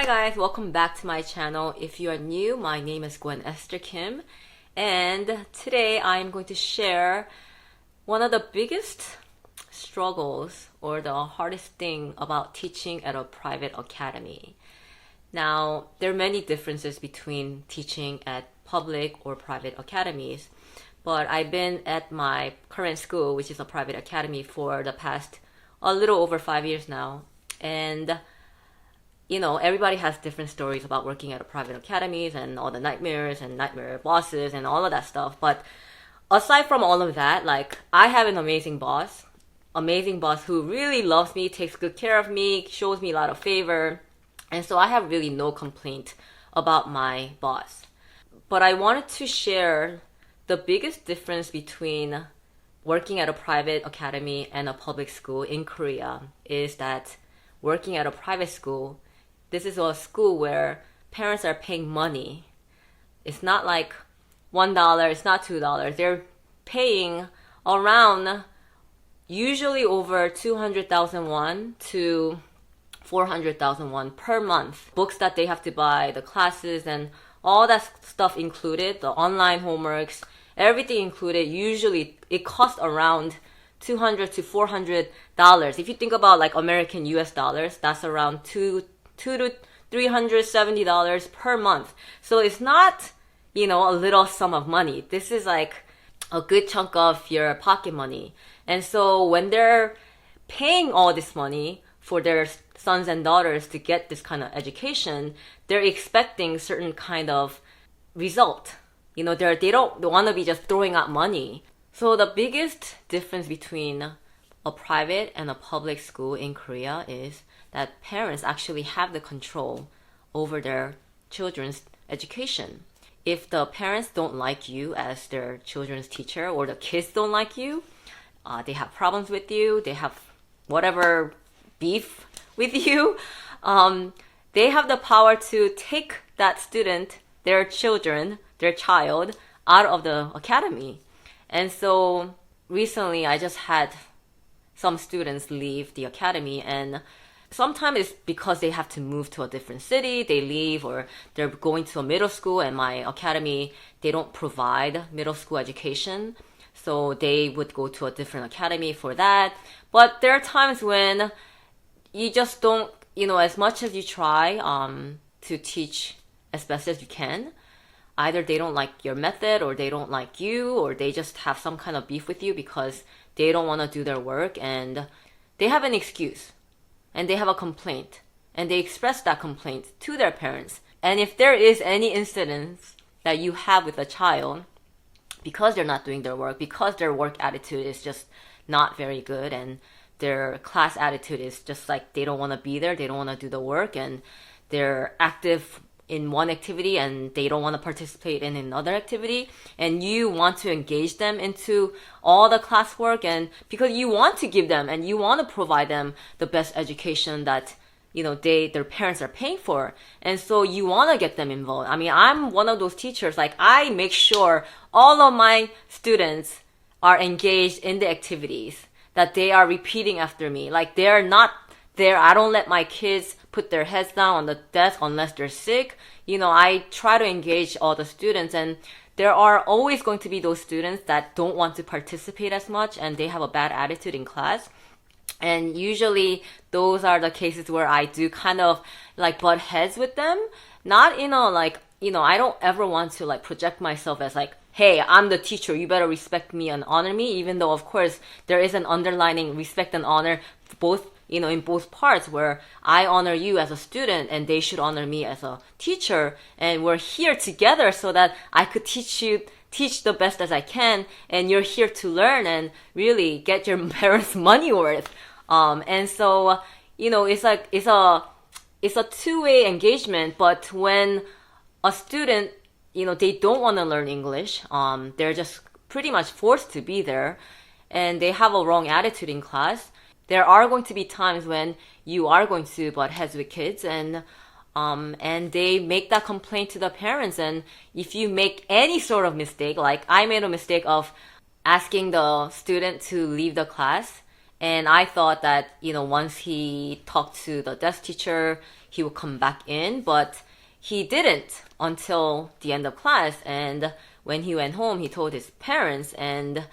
Hi guys, welcome back to my channel. If you are new, my name is Gwen Esther Kim, and today I'm going to share one of the biggest struggles or the hardest thing about teaching at a private academy. Now, there are many differences between teaching at public or private academies, but I've been at my current school, which is a private academy, for the past a little over 5 years now, and everybody has different stories about working at a private academies and all the nightmares and nightmare bosses and all of that stuff. But aside from all of that, I have an amazing boss who really loves me, takes good care of me, shows me a lot of favor. And so I have really no complaint about my boss. But I wanted to share the biggest difference between working at a private academy and a public school in Korea is that working at a private school, this is a school where parents are paying money. It's not like $1, it's not $2. They're paying around usually over 200,000 won to 400,000 won per month. Books that they have to buy, the classes and all that stuff included, the online homeworks, everything included. Usually it costs around $200 to $400. If you think about like American US dollars, that's around two to $370 per month. So it's not, a little sum of money. This is like a good chunk of your pocket money. And so when they're paying all this money for their sons and daughters to get this kind of education, they're expecting certain kind of result. They don't want to be just throwing out money. So the biggest difference between a private and a public school in Korea is that parents actually have the control over their children's education. If the parents don't like you as their children's teacher, or the kids don't like you, they have problems with you, they have whatever beef with you, they have the power to take that student, their child, out of the academy. And so recently I just had some students leave the academy, and sometimes it's because they have to move to a different city, they leave, or they're going to a middle school, and my academy, they don't provide middle school education. So they would go to a different academy for that. But there are times when you just don't, as much as you try to teach as best as you can, either they don't like your method, or they don't like you, or they just have some kind of beef with you because they don't want to do their work, and they have an excuse. And they have a complaint, and they express that complaint to their parents. And if there is any incidents that you have with a child, because they're not doing their work, because their work attitude is just not very good, and their class attitude is just like they don't want to be there, they don't want to do the work, and they're active in one activity and they don't want to participate in another activity, and you want to engage them into all the classwork, and because you want to give them and you want to provide them the best education that their parents are paying for, and so you want to get them involved. I mean, I'm one of those teachers, I make sure all of my students are engaged in the activities, that they are repeating after me. They're not there. I don't let my kids put their heads down on the desk unless they're sick. I try to engage all the students, and there are always going to be those students that don't want to participate as much and they have a bad attitude in class. And usually those are the cases where I do kind of butt heads with them. Not in a I don't ever want to project myself as hey, I'm the teacher, you better respect me and honor me, even though of course there is an underlining respect and honor both in both parts, where I honor you as a student and they should honor me as a teacher, and we're here together so that I could teach the best as I can, and you're here to learn and really get your parents' money worth. And so it's a two-way engagement. But when a student they don't want to learn English, they're just pretty much forced to be there, and they have a wrong attitude in class, there are going to be times when you are going to butt heads with kids, and they make that complaint to the parents. And if you make any sort of mistake, like I made a mistake of asking the student to leave the class, and I thought that once he talked to the desk teacher, he would come back in, but he didn't until the end of class. And when he went home, he told his parents, and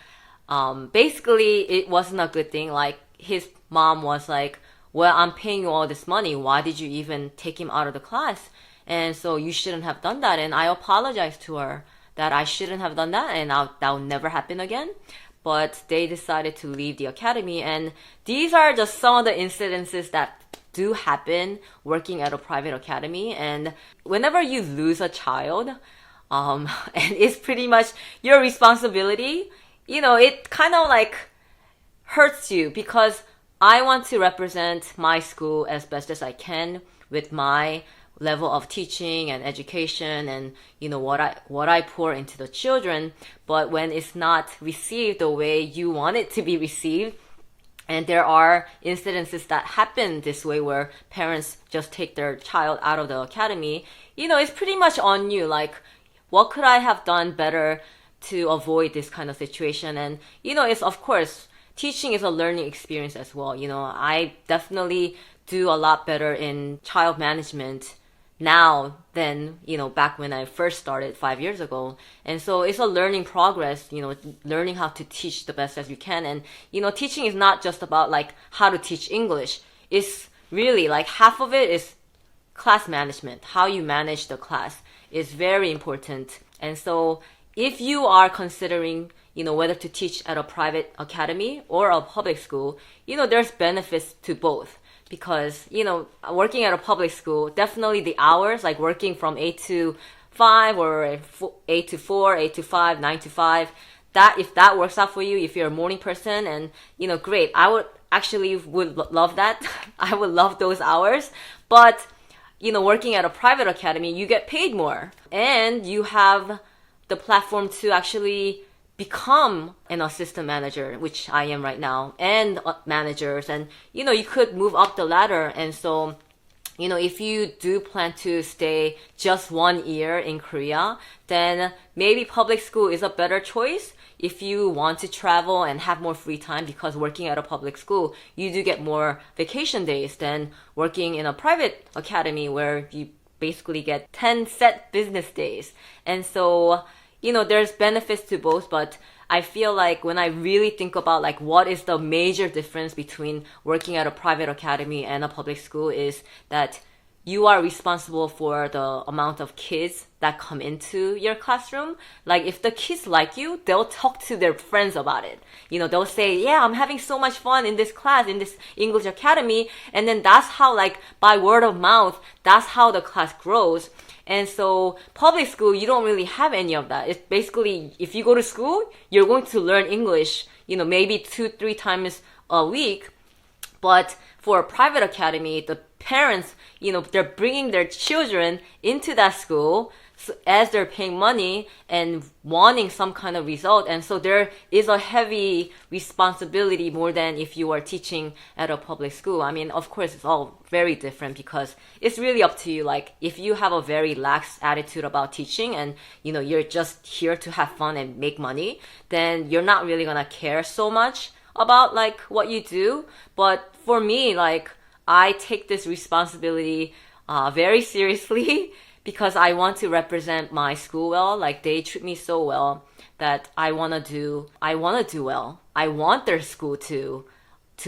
basically it wasn't a good thing. Like his mom was like, well, I'm paying you all this money. Why did you even take him out of the class? And so you shouldn't have done that. And I apologized to her that I shouldn't have done that, and that will never happen again. But they decided to leave the academy. And these are just some of the incidences that do happen working at a private academy. And whenever you lose a child, and it's pretty much your responsibility, it kind of like hurts you, because I want to represent my school as best as I can with my level of teaching and education, and what I pour into the children. But when it's not received the way you want it to be received, and there are incidences that happen this way where parents just take their child out of the academy, it's pretty much on you. Like, what could I have done better to avoid this kind of situation? And it's, of course, teaching is a learning experience as well. I definitely do a lot better in child management now than, back when I first started 5 years ago. And so it's a learning progress, learning how to teach the best as you can. And, teaching is not just about like how to teach English. It's really like half of it is class management. How you manage the class is very important. And so if you are considering, whether to teach at a private academy or a public school, there's benefits to both. Because, working at a public school, definitely the hours, like working from 8 to 5 or 8 to 4, 8 to 5, 9 to 5, if that works out for you, if you're a morning person, and, great. I would love that. I would love those hours. But, working at a private academy, you get paid more. And you have the platform to actually become an assistant manager, which I am right now, and managers. And, you could move up the ladder. And so, if you do plan to stay just 1 year in Korea, then maybe public school is a better choice. If you want to travel and have more free time, because working at a public school, you do get more vacation days than working in a private academy where you basically get 10 set business days. And so, there's benefits to both, but I feel like when I really think about like what is the major difference between working at a private academy and a public school is that you are responsible for the amount of kids that come into your classroom. Like if the kids like you, they'll talk to their friends about it. They'll say, yeah, I'm having so much fun in this class, in this English academy. And then that's how, like, by word of mouth, that's how the class grows. And so public school, you don't really have any of that. It's basically, if you go to school, you're going to learn English, maybe 2-3 times a week. But for a private academy, the parents, they're bringing their children into that school as they're paying money and wanting some kind of result. And so there is a heavy responsibility more than if you are teaching at a public school. I mean, of course, it's all very different because it's really up to you. Like if you have a very lax attitude about teaching and, you're just here to have fun and make money, then you're not really gonna care so much about like what you do. But for me, like I take this responsibility very seriously because I want to represent my school well. Like they treat me so well that I wanna do well. I want their school to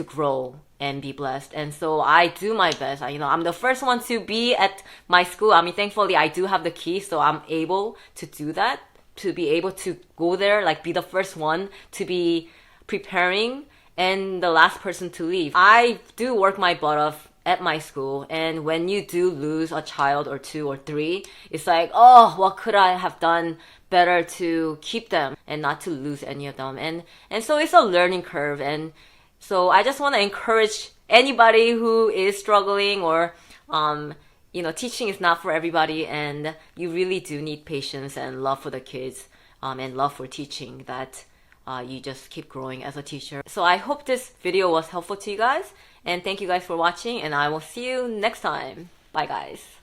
grow and be blessed. And so I do my best. I'm the first one to be at my school. I mean, thankfully I do have the key, so I'm able to do that, to be able to go there, like be the first one to be preparing and the last person to leave. I do work my butt off at my school, and when you do lose a child or 2 or 3, it's like, oh, what could I have done better to keep them and not to lose any of them? And so it's a learning curve. And so I just want to encourage anybody who is struggling or teaching is not for everybody, and you really do need patience and love for the kids and love for teaching, that you just keep growing as a teacher. So I hope this video was helpful to you guys, and thank you guys for watching, and I will see you next time. Bye guys.